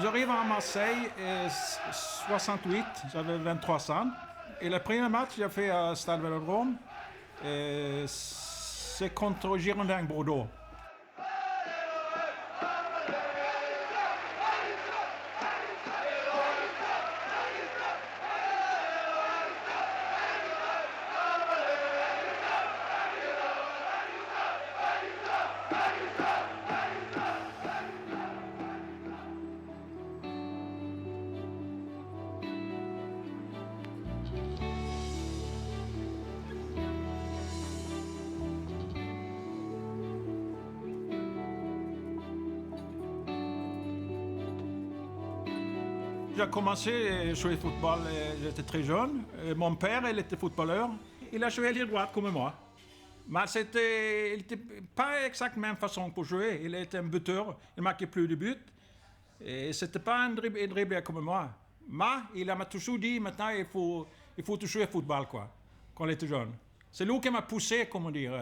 J'arrive à Marseille, 68, j'avais 23 ans. Et le premier match que j'ai fait à Stade Vélodrome, c'est contre Girondins Bordeaux. J'ai commencé à jouer au football, j'étais très jeune. Mon père, il était footballeur. Il a joué à l'aile droite comme moi. Mais il n'était pas exactement la même façon pour jouer. Il était un buteur, il ne marquait plus de buts. Et c'était pas un dribbleur comme moi. Mais il m'a toujours dit, maintenant, il faut jouer au football, quoi, quand il était jeune. C'est lui qui m'a poussé, comment dire.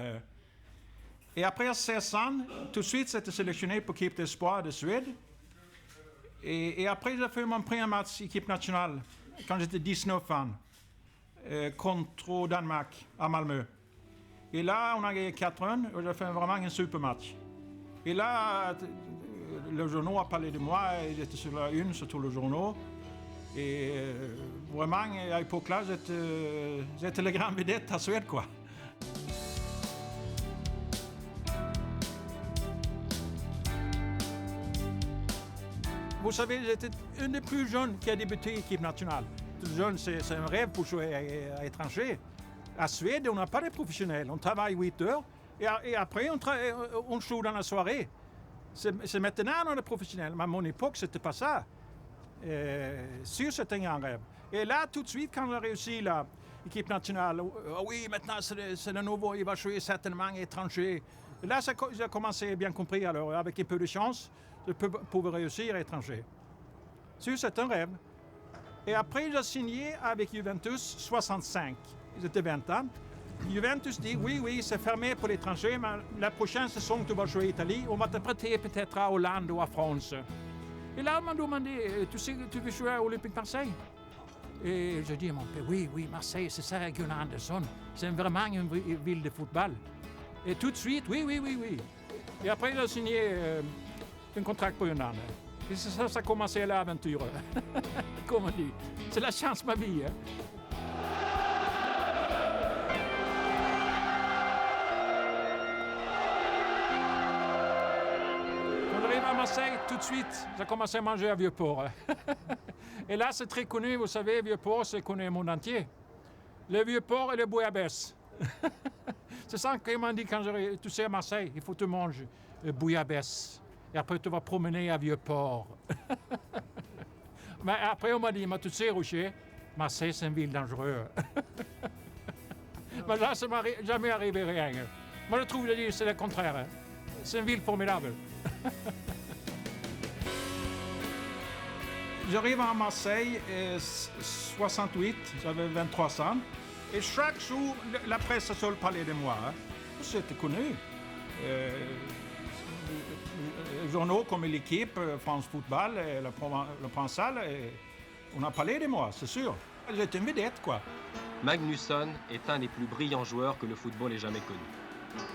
Et après 16 ans, tout de suite, j'étais sélectionné pour l'équipe d'espoir de Suède. Et après, j'ai fait mon premier match équipe nationale, quand j'étais 19 ans, contre Danemark, à Malmö. Et là, on a gagné 4-1, et j'ai fait vraiment un super match. Et là, le journal a parlé de moi, j'étais sur la une, sur tous les journaux. Et vraiment, à l'époque-là, j'étais le grand vedette à Suède, quoi. Vous savez, j'étais un des plus jeunes qui a débuté l'équipe nationale. Tout jeune, c'est un rêve pour jouer à l'étranger. À Suède, on n'a pas de professionnels. On travaille 8 heures et après, on joue dans la soirée. C'est maintenant qu'on a des professionnels. Mais à mon époque, c'était pas ça. Sûr, c'était un rêve. Et là, tout de suite, quand on a réussi l'équipe nationale, oui, maintenant, c'est le nouveau, il va jouer certainement à l'étranger. Et là, j'ai commencé, bien compris, alors, avec un peu de chance, je pouvais réussir à l'étranger. C'est un rêve. Et après, j'ai signé avec Juventus 65. J'étais 20 ans. Juventus dit, oui, c'est fermé pour l'étranger, mais la prochaine saison, tu vas jouer en Italie, on va te prêter peut-être à Hollande ou à France. Et là, on m'a demandé, tu veux jouer à Olympique Marseille? Et je dis à mon père, oui, Marseille, c'est ça, Gunnar Andersson. C'est vraiment une ville de football. Et tout de suite, oui. Et après, j'ai signé un contrat pour un an. Et ça a commencé l'aventure. Comme on dit. C'est la chance de ma vie. Hein. Quand j'arrive à Marseille, tout de suite, j'ai commencé à manger à Vieux-Port. Et là, c'est très connu, vous savez, Vieux-Port, c'est connu au monde entier. Le Vieux-Port et le bouillabaisse. C'est ça qu'ils m'ont dit quand tu sais à Marseille, il faut que tu manges bouillabaisse. Et après, tu vas promener à Vieux-Port. Mais après, on m'a dit, tu sais, Rocher, Marseille, c'est une ville dangereuse. Mais là, ça ne m'est jamais arrivé rien. Moi, je trouve que c'est le contraire. C'est une ville formidable. J'arrive à Marseille, 68, j'avais 23 ans. Et chaque jour, la presse seule parlait de moi. C'était connu. Les journaux comme l'équipe, France Football, le Provençal, on a parlé de moi, c'est sûr. J'étais une vedette, quoi. Magnusson est un des plus brillants joueurs que le football ait jamais connu.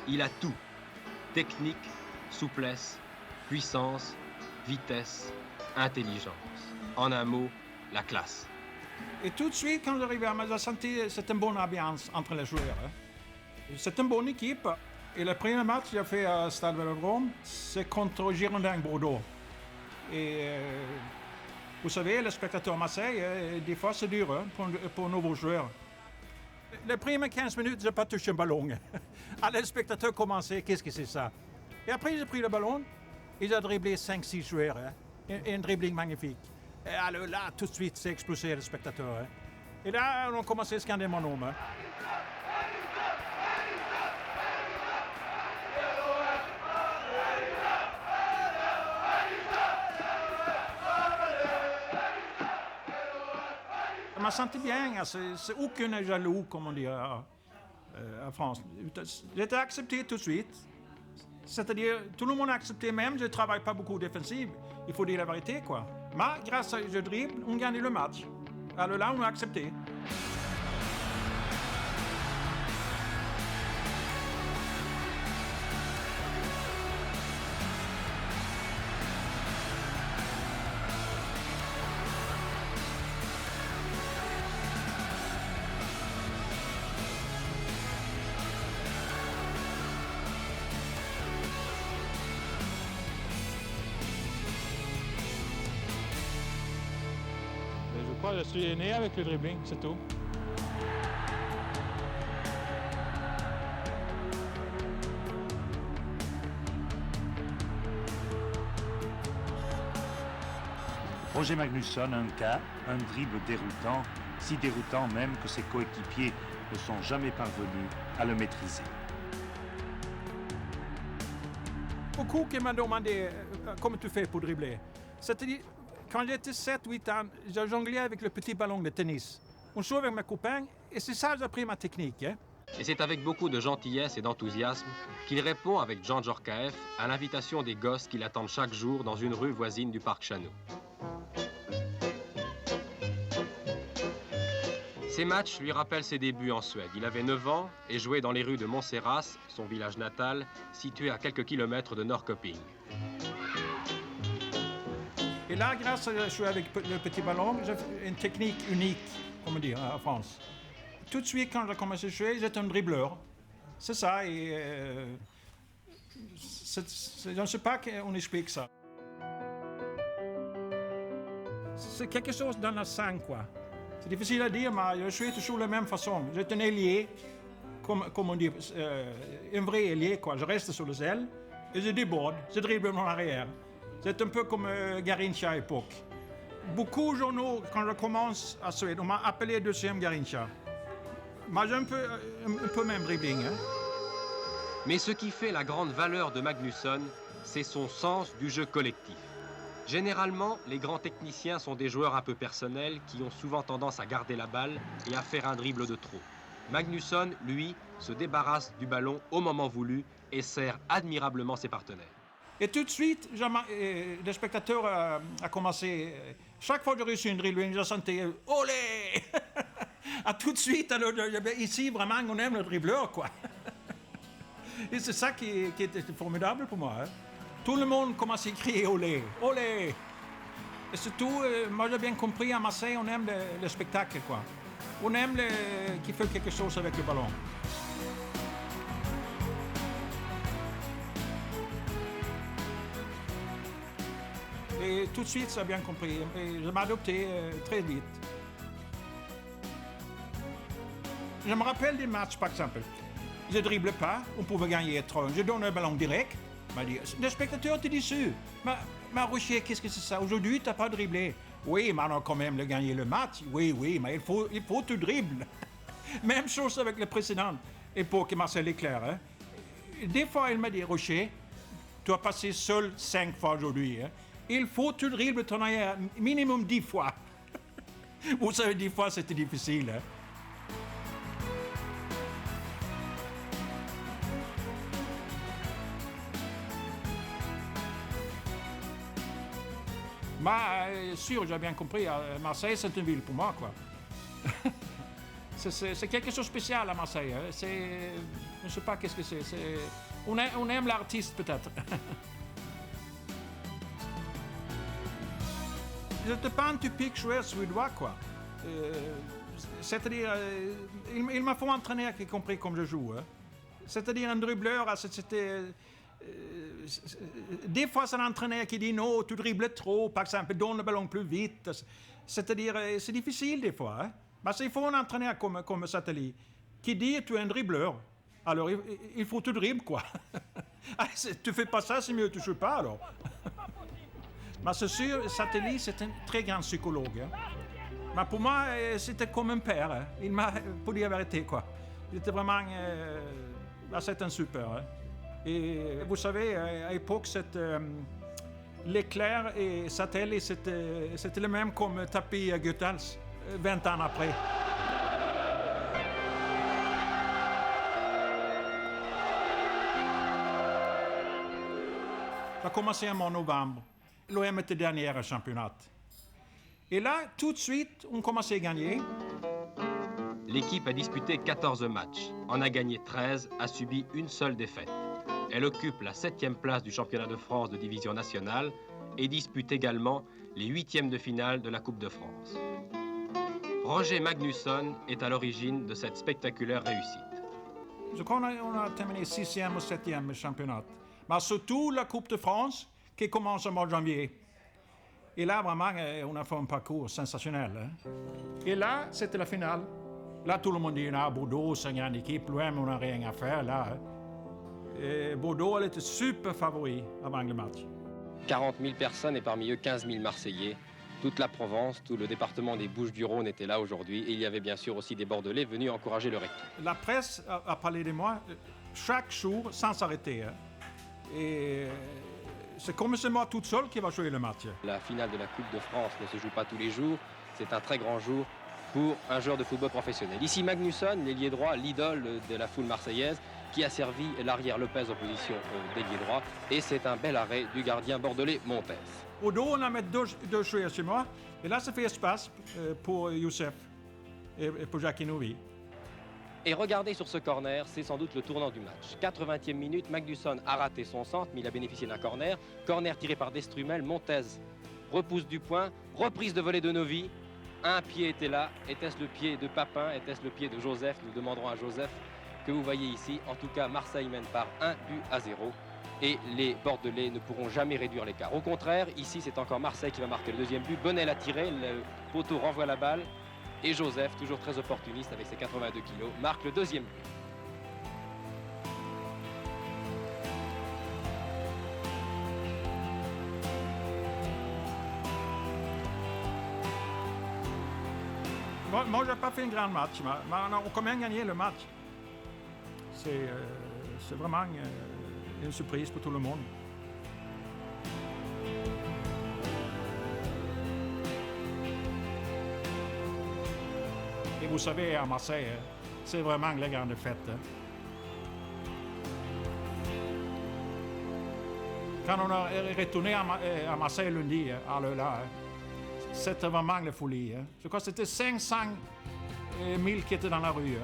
Il a tout. Technique, souplesse, puissance, vitesse, intelligence. En un mot, la classe. Et tout de suite, quand j'arrivais à Marseille, j'ai senti que c'était une bonne ambiance entre les joueurs. C'est une bonne équipe. Et le premier match que j'ai fait à Stade Vélodrome, c'est contre Girondins Bordeaux. Et vous savez, les spectateurs à Marseille, des fois c'est dur pour nouveaux joueurs. Les premières 15 minutes, je n'ai pas touché un ballon. Alors les spectateurs commençaient, qu'est-ce que c'est ça? Et après, j'ai pris le ballon et j'ai dribblé 5-6 joueurs. Un dribbling magnifique. Et alors là, tout de suite, c'est explosé les spectateurs. Et là, on a commencé à scander mon nom. Je me sentais bien, c'est aucun jaloux, comme on dit en France. J'étais accepté tout de suite. C'est-à-dire, tout le monde a accepté même, je ne travaille pas beaucoup défensif. Il faut dire la vérité, quoi. Mais grâce à ce dribble, on gagne le match. Alors là, on a accepté. Je suis né avec le dribbling, c'est tout. Roger Magnusson, un cas, un dribble déroutant, si déroutant même que ses coéquipiers ne sont jamais parvenus à le maîtriser. Beaucoup qui m'ont demandé comment tu fais pour dribbler. C'est-à-dire, quand j'étais 7-8 ans, j'ai jonglé avec le petit ballon de tennis. On jouait avec mes copains et c'est ça que j'ai appris ma technique. Hein. Et c'est avec beaucoup de gentillesse et d'enthousiasme qu'il répond avec Jean Djorkaeff à l'invitation des gosses qui l'attendent chaque jour dans une rue voisine du parc Chano. Ces matchs lui rappellent ses débuts en Suède. Il avait 9 ans et jouait dans les rues de Monserrat, son village natal, situé à quelques kilomètres de Norrköping. Et là, grâce à jouer avec le petit ballon, j'ai une technique unique, comme on dit, en France. Tout de suite, quand j'ai commencé à jouer, j'étais un dribbleur. C'est ça, et je ne sais pas qu'on explique ça. C'est quelque chose dans le sang, quoi. C'est difficile à dire, mais je suis toujours de la même façon. J'étais un ailier, comme on dit, un vrai ailier, quoi. Je reste sur les ailes et je déborde, je dribble en arrière. C'est un peu comme Garrincha à l'époque. Beaucoup de journaux, quand je commence à Suède, on m'a appelé deuxième Garrincha. Moi, j'ai un peu même dribbling. Hein. Mais ce qui fait la grande valeur de Magnusson, c'est son sens du jeu collectif. Généralement, les grands techniciens sont des joueurs un peu personnels qui ont souvent tendance à garder la balle et à faire un dribble de trop. Magnusson, lui, se débarrasse du ballon au moment voulu et sert admirablement ses partenaires. Et tout de suite, le spectateur a commencé. Chaque fois que j'ai reçu une dribbling, je sentais « Olé !» Tout de suite, alors, ici, vraiment, on aime le dribbleur, quoi. Et c'est ça qui était formidable pour moi. Hein. Tout le monde commence à crier « Olé !»« Olé !» Et surtout, moi j'ai bien compris, à Marseille, on aime le spectacle, quoi. On aime qu'il fait quelque chose avec le ballon. Et tout de suite, ça a bien compris. Et je m'ai adopté très vite. Je me rappelle des matchs, par exemple. Je ne dribble pas, on pouvait gagner 3. Je donne un ballon direct. M'a dit, le spectateur te dit dessus. Mais Rocher, qu'est-ce que c'est ça? Aujourd'hui, tu n'as pas dribblé. Oui, mais on a quand même gagné le match. Oui, mais il faut te dribble. Même chose avec le précédent époque, Marcel Leclerc. Hein. Des fois, il m'a dit, Rocher, tu as passé seul 5 fois aujourd'hui. Hein. Il faut que tu dribbles ton arrière minimum 10 fois. Vous savez, 10 fois, c'était difficile. Hein? Mais sûr, j'ai bien compris, Marseille, c'est une ville pour moi, quoi. c'est quelque chose de spécial à Marseille. Hein? Je ne sais pas qu'est-ce que c'est. On aime l'artiste, peut-être. Je n'étais pas un typique joueur suédois, quoi. C'est-à-dire, il m'a fait un entraîneur qui a compris comme je joue. Hein. C'est-à-dire, un dribbleur, c'était... des fois, c'est un entraîneur qui dit non, tu dribbles trop, par exemple, donne le ballon plus vite. C'est-à-dire, c'est difficile des fois. Hein. Parce qu'il faut un entraîneur comme Satali qui dit tu es un dribbleur. Alors, il faut que tu dribbles, quoi. Tu fais pas ça, c'est mieux que tu ne joues pas, alors. Mais c'est sûr, Satali, c'est un très grand psychologue. Hein. Mais pour moi, c'était comme un père. Hein. Il m'a, pour dire la vérité, quoi. Il était vraiment... c'est un super. Hein. Et vous savez, à l'époque, Leclerc et Satali, c'était le même comme Tapie et Goethals, 20 ans après. Ça a commencé en novembre. L'OM était dernier au championnat. Et là, tout de suite, on commençait à gagner. L'équipe a disputé 14 matchs, en a gagné 13, a subi une seule défaite. Elle occupe la 7e place du championnat de France de division nationale et dispute également les 8e de finale de la Coupe de France. Roger Magnusson est à l'origine de cette spectaculaire réussite. Je crois qu'on a terminé 6e ou 7e championnat. Mais surtout la Coupe de France qui commence au mois de janvier. Et là, vraiment, on a fait un parcours sensationnel. Hein? Et là, c'était la finale. Là, tout le monde dit, ah, Bordeaux, c'est une grande équipe, l'OM, on n'a rien à faire là. Hein? Et Bordeaux, elle était super favori avant le match. 40 000 personnes et parmi eux 15 000 Marseillais. Toute la Provence, tout le département des Bouches-du-Rhône était là aujourd'hui. Et il y avait bien sûr aussi des Bordelais venus encourager leur équipe. La presse a parlé de moi chaque jour sans s'arrêter. Hein? Et c'est comme c'est moi toute seule qui va jouer le match. La finale de la Coupe de France ne se joue pas tous les jours. C'est un très grand jour pour un joueur de football professionnel. Ici Magnusson, l'ailier droit, l'idole de la foule marseillaise, qui a servi l'arrière Lopez en position d'ailier droit. Et c'est un bel arrêt du gardien bordelais Montes. Au dos, on a mis deux joueurs chez moi. Et là, ça fait espace pour Youssef et pour Jacquinovi. Et regardez sur ce corner, c'est sans doute le tournant du match. 80e minute, Magnusson a raté son centre, mais il a bénéficié d'un corner. Corner tiré par Destrumel, Montes repousse du point, reprise de volée de Novi. Un pied était là. Était-ce le pied de Papin? Était-ce le pied de Joseph? Nous demanderons à Joseph, que vous voyez ici. En tout cas, Marseille mène par 1-0. Et les Bordelais ne pourront jamais réduire l'écart. Au contraire, ici, c'est encore Marseille qui va marquer le deuxième but. Bonnel a tiré, le poteau renvoie la balle. Et Joseph, toujours très opportuniste avec ses 82 kilos, marque le deuxième but. Moi, je n'ai pas fait un grand match, mais on a quand même gagné le match. C'est vraiment une surprise pour tout le monde. Et vous savez, à Marseille, c'est vraiment la grande fête. Quand on est retourné à Marseille lundi, alors là, c'était vraiment la folie. Je crois que c'était 500 000 qui étaient dans la rue.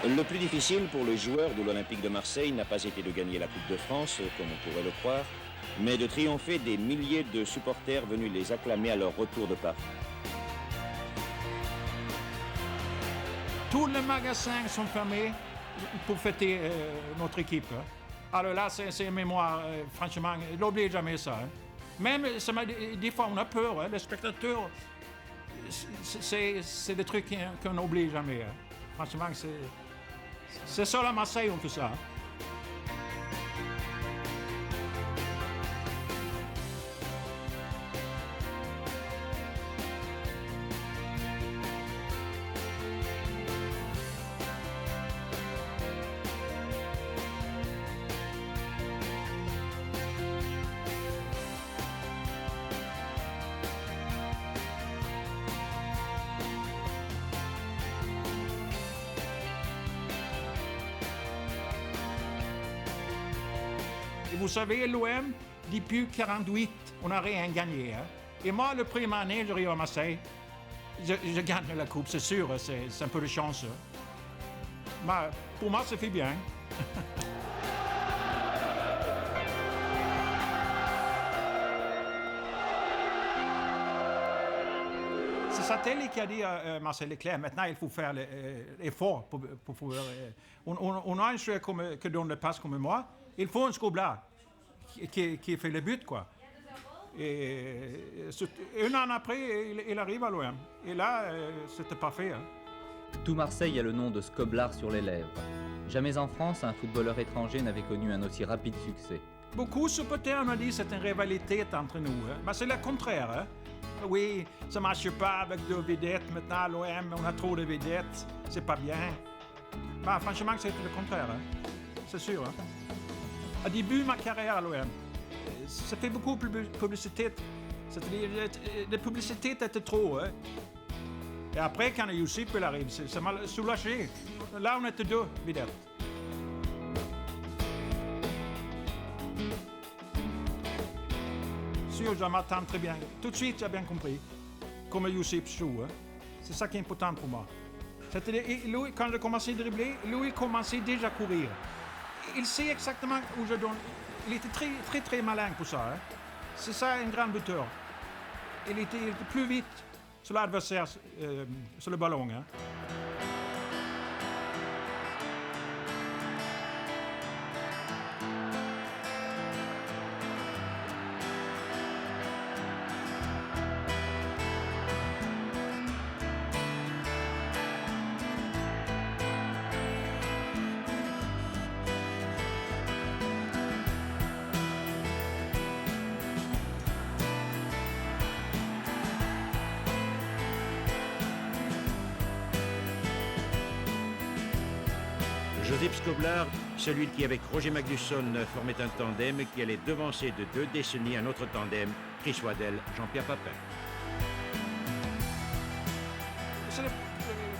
Le plus difficile pour le joueur de l'Olympique de Marseille n'a pas été de gagner la Coupe de France, comme on pourrait le croire, mais de triompher des milliers de supporters venus les acclamer à leur retour de Paris. Tous les magasins sont fermés pour fêter notre équipe. Alors là, c'est une mémoire, franchement, n'oubliez jamais ça. Même, des fois, on a peur. Les spectateurs, c'est des trucs qu'on n'oublie jamais. Franchement, c'est seul à Marseille on fait ça. Et vous savez, l'OM, depuis 1948, on n'a rien gagné. Hein? Et moi, le premier année, j'arrive à Marseille, je gagne la coupe, c'est sûr, c'est un peu de chance. Mais pour moi, ça fait bien. C'est Satelli qui a dit à Marcel Leclerc, maintenant il faut faire l'effort pour pouvoir... On a un joueur qui donne le passe comme moi, il faut un scoblard qui fait le but, quoi. Et un an après, il arrive à l'OM. Et là, c'était parfait. Hein. Tout Marseille a le nom de Scoblard sur les lèvres. Jamais en France, un footballeur étranger n'avait connu un aussi rapide succès. Beaucoup supporters m'ont dit que c'est une rivalité entre nous. Hein. Mais c'est le contraire. Hein. Oui, ça ne marche pas avec deux vedettes. Maintenant, à l'OM, on a trop de vedettes. C'est pas bien. Bah, franchement, c'est le contraire. Hein. C'est sûr. Hein. Au début de ma carrière à l'OM, ça fait beaucoup de publicité. La publicité était trop. Hein. Et après, quand Youssef arrive, ça m'a soulagé. Là, on était deux vedettes. Sûr, je m'attends très bien. Tout de suite, j'ai bien compris. comme Josip Schuh. Hein. C'est ça qui est important pour moi. C'est-à-dire, lui, quand je commençais à dribbler, lui commençait déjà à courir. Il sait exactement où je donne. Il était très, très, très malin pour ça. Hein. C'est ça un grand buteur. Il était plus vite sur l'adversaire, sur le ballon. Hein. Josip Skoblar, celui qui avec Roger Magnusson formait un tandem qui allait devancer de 2 décennies un autre tandem, Chris Waddell, Jean-Pierre Papin.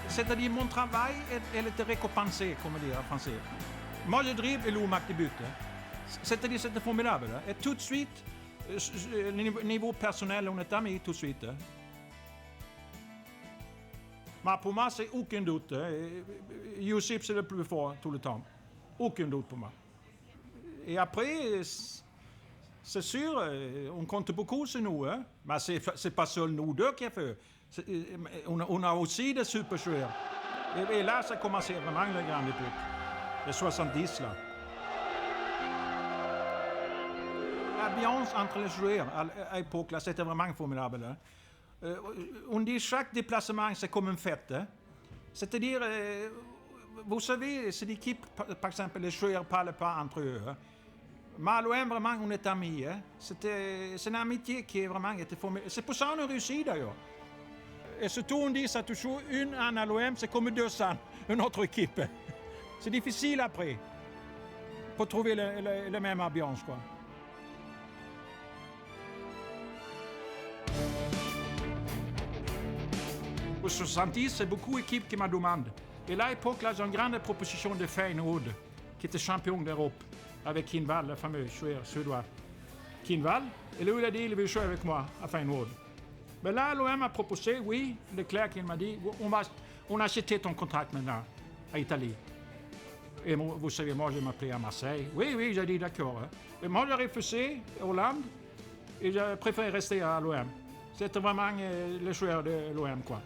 C'est-à-dire mon travail, elle était récompensé, comme on dit en français. Moi je dribble et lui marque des buts. Hein. C'est-à-dire c'était formidable. Hein. Et tout de suite, niveau personnel, on est amis tout de suite. Hein. Mais pour moi, c'est aucun doute. Hein. Josip, c'est le plus fort tout le temps. Aucun doute pour moi. Et après, c'est sûr, on compte beaucoup sur nous. Hein. Mais c'est pas seul nous deux qui a fait. On a aussi des super joueurs. Et là, ça commençait vraiment le grand époque. Les 70, là. L'ambiance entre les joueurs à l'époque, là, c'était vraiment formidable. Hein. On dit chaque déplacement, c'est comme une fête. Hein. C'est-à-dire, vous savez, c'est l'équipe, par exemple, les joueurs ne parlent pas entre eux. Hein. Mais à l'OM, vraiment, on est amis. Hein. C'est une amitié qui est vraiment été formidable. C'est pour ça qu'on a réussi, d'ailleurs. Et surtout, on dit ça toujours, une à l'OM, c'est comme 200, une autre équipe. C'est difficile après, pour trouver la même ambiance, quoi. Pour 70, c'est beaucoup d'équipes qui me demandent. Et là, à l'époque, j'ai une grande proposition de Feyenoord, qui était champion d'Europe, avec Kienval, le fameux joueur suédois. Kienval, et lui, il a dit qu'il veut jouer avec moi à Feyenoord. Mais là, l'OM a proposé, oui, Leclerc qui m'a dit, on a acheté ton contrat maintenant, à Italie. Et vous savez, moi, je m'appelais à Marseille. Oui, j'ai dit d'accord. Hein. Et moi, j'ai refusé Hollande, et j'ai préféré rester à l'OM. C'était vraiment le joueur de l'OM, quoi.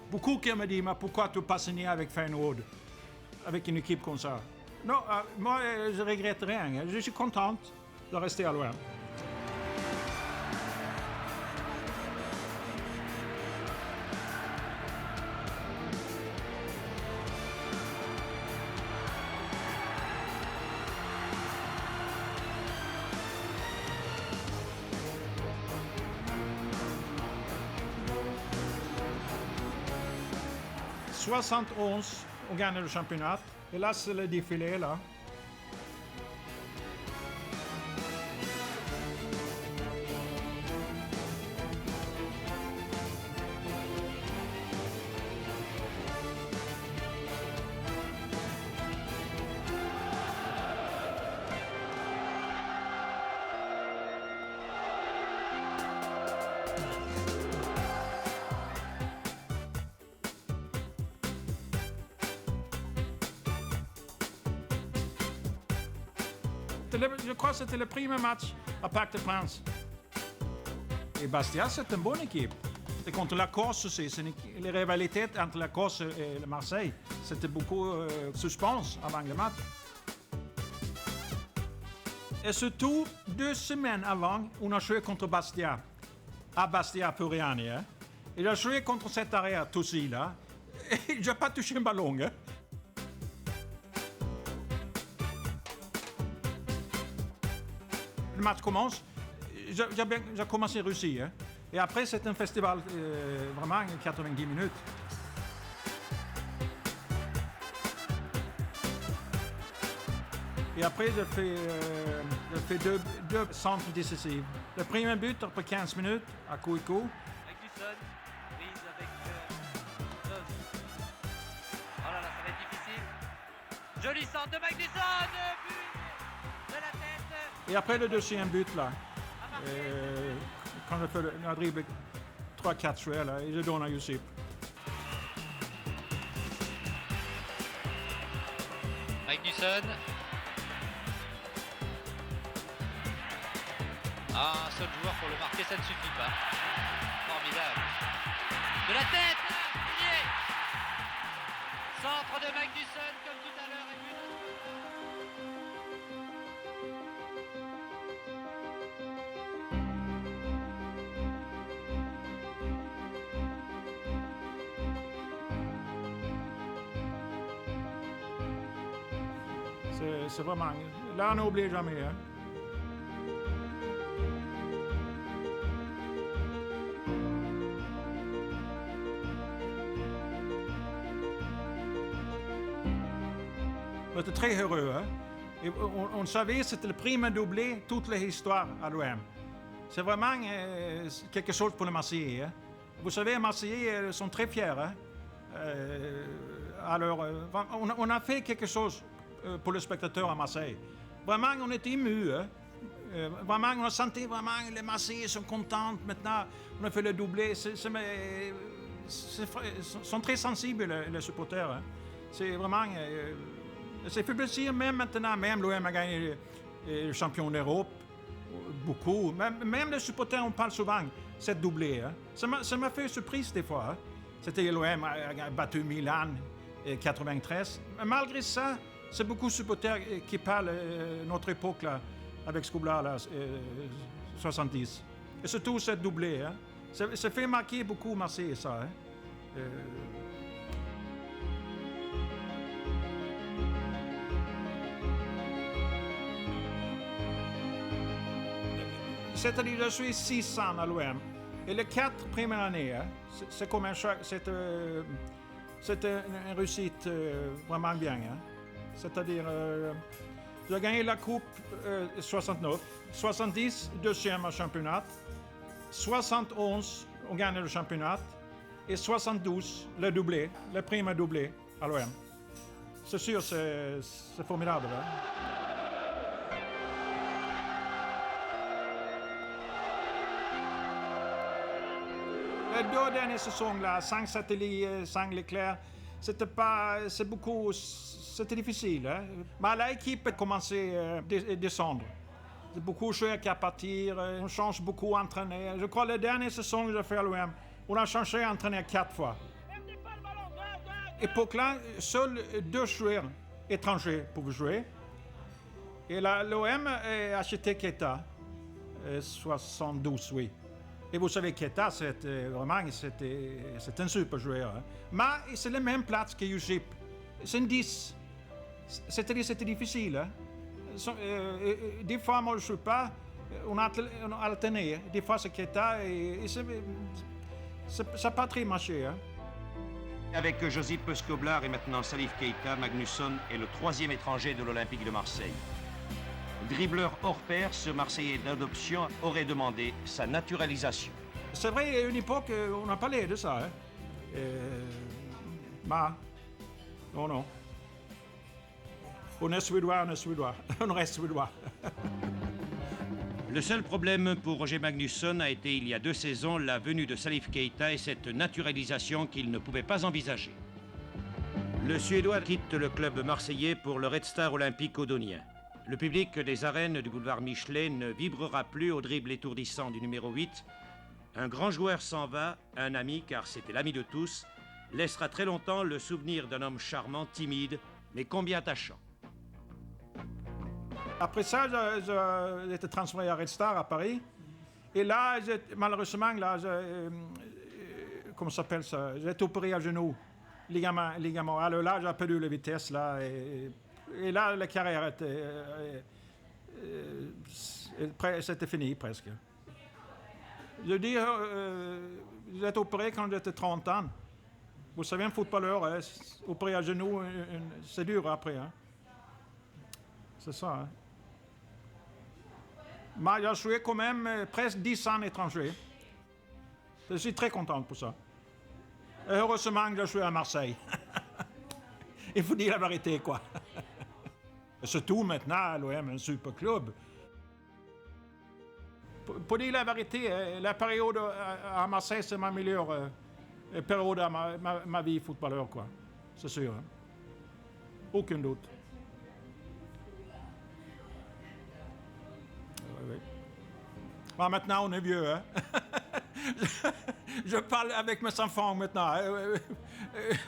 Beaucoup qui m'ont dit, mais pourquoi tu n'as pas signé avec Feyenoord, avec une équipe comme ça? Non, moi, je ne regrette rien. Hein. Je suis contente de rester à l'OM. En 71, on gagne le championnat. Et là, c'est le défilé, là. Je crois que c'était le premier match à Parc des Princes. Et Bastia, c'est une bonne équipe. C'était contre la Corse aussi. Les rivalités entre la Corse et le Marseille, c'était beaucoup suspense avant le match. Et surtout, 2 semaines avant, on a joué contre Bastia. À Bastia Furiani. Hein. Et j'ai joué contre cet arrière, Tossi, là. Et je n'ai pas touché un ballon. Hein. Le match commence, j'ai commencé Russie. Hein. Et après, c'est un festival vraiment 90 minutes. Et après, j'ai fait deux centres décisifs. Le premier but, après 15 minutes, à Kouikou. Magnusson, prise avec Zoff. Oh là là, ça va être difficile. Joli centre de Magnusson, but de la tête. Et après le deuxième but, là, quand on a fait la dribble 3-4 joueurs là, et je donne à Josip. Magnusson. Un seul joueur pour le marquer, ça ne suffit pas. Formidable. De la tête, Plié. Centre de Magnusson comme tout à l'heure et but. C'est vraiment... Là, on n'oublie jamais. Hein. On était très heureux. Hein? Et on savait que c'était le premier doublé toute l'histoire à l'OM. C'est vraiment quelque chose pour les Marseillais. Hein? Vous savez, les Marseillais sont très fiers. Hein? Alors, on a fait quelque chose pour le spectateur à Marseille. Vraiment, on était émus. Hein? Vraiment, on a senti vraiment les Marseillais sont contents. Maintenant, on a fait le doublé. Sont très sensibles, les supporters. Hein? C'est vraiment... ça fait plaisir, même maintenant, même l'OM a gagné le champion d'Europe. Beaucoup. Même les supporters, on parle souvent de cette doublée. Hein? Ça m'a fait surprise des fois. Hein? C'était l'OM a battu Milan en 93. Mais malgré ça, c'est beaucoup de supporters qui parlent de notre époque là, avec Skoblar, là, 70. Et surtout cette doublée. Hein? Ça fait marquer beaucoup Marseille, ça. Hein? C'est-à-dire, je suis 6 ans à l'OM. Et les 4 premières années, hein, c'est comme un choc. C'était une réussite vraiment bien. Hein. C'est-à-dire, j'ai gagné la Coupe 69, 70, deuxième au championnat, 71, on gagne le championnat, et 72, le doublé, le premier doublé à l'OM. C'est sûr, c'est formidable. Hein. Les 2 dernières saisons, là, 5 satellites, 5 Leclerc, c'était difficile. Hein? Mais l'équipe a commencé à descendre. Il y a beaucoup de joueurs qui à partir, on change beaucoup d'entraîneurs. Je crois que la dernière saison que j'ai fait à l'OM, on a changé d'entraîneur 4 fois. Et pour là, seuls 2 joueurs étrangers pouvaient jouer. Et l'OM a acheté Keita, 72, oui. Et vous savez, Keita, c'est un super joueur. Hein. Mais c'est la même place que Josip. C'est un 10. C'est-à-dire c'était difficile. Hein. Des fois, moi, je ne joue pas. On a alterné. Des fois, c'est Keita et ça n'a pas très marché. Hein. Avec Josip Skoblar et maintenant Salif Keita, Magnusson est le 3e étranger de l'Olympique de Marseille. Dribbleur hors pair, ce Marseillais d'adoption aurait demandé sa naturalisation. C'est vrai, à une époque, on a parlé de ça. Hein. Mais, non. On est suédois. On reste suédois. Le seul problème pour Roger Magnusson a été, il y a 2 saisons, la venue de Salif Keita et cette naturalisation qu'il ne pouvait pas envisager. Le Suédois quitte le club marseillais pour le Red Star olympique odonien. Le public des arènes du boulevard Michelet ne vibrera plus au dribble étourdissant du numéro 8. Un grand joueur s'en va, un ami, car c'était l'ami de tous, laissera très longtemps le souvenir d'un homme charmant, timide, mais combien attachant. Après ça, j'ai été transféré à Red Star à Paris. Et là, malheureusement, comment ça s'appelle ça? J'ai été opéré à genou, ligament. Alors là, j'ai perdu la vitesse. Là, et là, la carrière c'était fini presque. Je veux dire, j'ai été opéré quand j'étais 30 ans. Vous savez, un footballeur, opéré à genou, c'est dur après. Hein. C'est ça. Hein. Mais j'ai joué quand même presque 10 ans étranger. Je suis très content pour ça. Et heureusement que j'ai joué à Marseille. Il faut dire la vérité, quoi. Surtout maintenant, l'OM est un super club. Pour dire la vérité, la période à Marseille, c'est ma meilleure période à ma vie footballeur, quoi. C'est sûr. Hein? Aucun doute. Oui. Bon, maintenant, on est vieux, hein? Je parle avec mes enfants maintenant.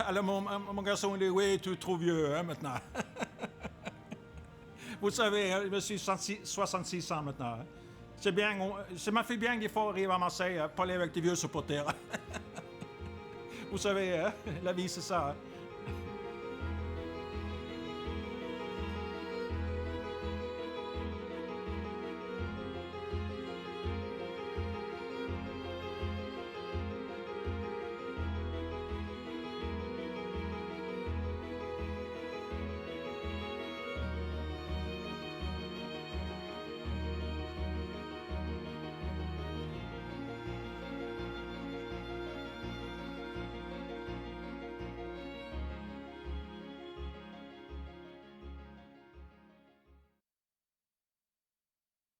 Alors, mon garçon dit, oui, tu es trop vieux, hein, maintenant. Vous savez, hein, je suis 66 ans maintenant. Hein? C'est bien, ça m'a fait bien des fois arriver à Marseille, parler avec des vieux supporters. Vous savez, hein? La vie, c'est ça. Hein?